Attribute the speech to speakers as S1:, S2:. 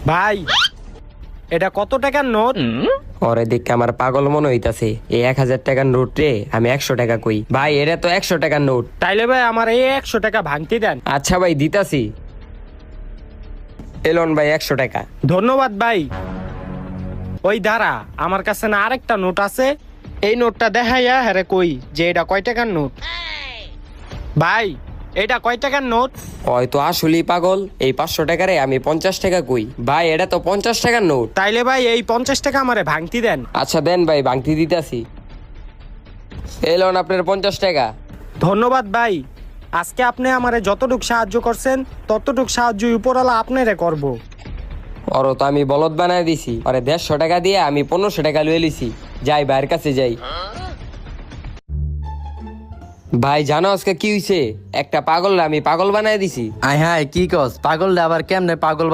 S1: ভাই এটা কত টাকার নোট?
S2: ওরে দেখে আমার পাগল মনে হইতাছে। এই 1000 টাকার নোট রে আমি 100 টাকা কই। ভাই এটা তো 100 টাকার নোট।
S1: তাইলে ভাই আমার এই 100 টাকা ভাঙতি দেন।
S2: আচ্ছা ভাই দিতাছি। এলন ভাই 100 টাকা।
S1: ধন্যবাদ ভাই। ওই দাঁড়া, আমার কাছে না আরেকটা নোট আছে, এই নোটটা দেখাইয়া হ্যাঁ কই যে এটা কয় টাকার নোট। ভাই এটা কয় টাকার নোট?
S2: ওই তো আসলেই পাগল। এই 500 টাকারে আমি 50 টাকা কই। ভাই এটা তো 50 টাকার নোট।
S1: তাইলে ভাই এই 50 টাকা আমারে ভাঙতি দেন।
S2: আচ্ছা দেন ভাই, ভাঙতি দিতাছি। এলন আপনার 50 টাকা।
S1: ধন্যবাদ ভাই। আজকে আপনি আমারে যতটুক সাহায্য করছেন ততটুক সাহায্য উপরওয়ালা আপনারে করব।
S2: ওর তো আমি বলদ বানায় দিছি। আরে 150 টাকা দিয়ে আমি 1500 টাকা লয়ে লিছি। যাই ভাইয়ের কাছে যাই। ভাই জানো আজকে কি হইছে? একটা পাগল আমি পাগল বানায় দিছি।
S3: আয় হায় কি কস? পাগল আবার কেমনে পাগল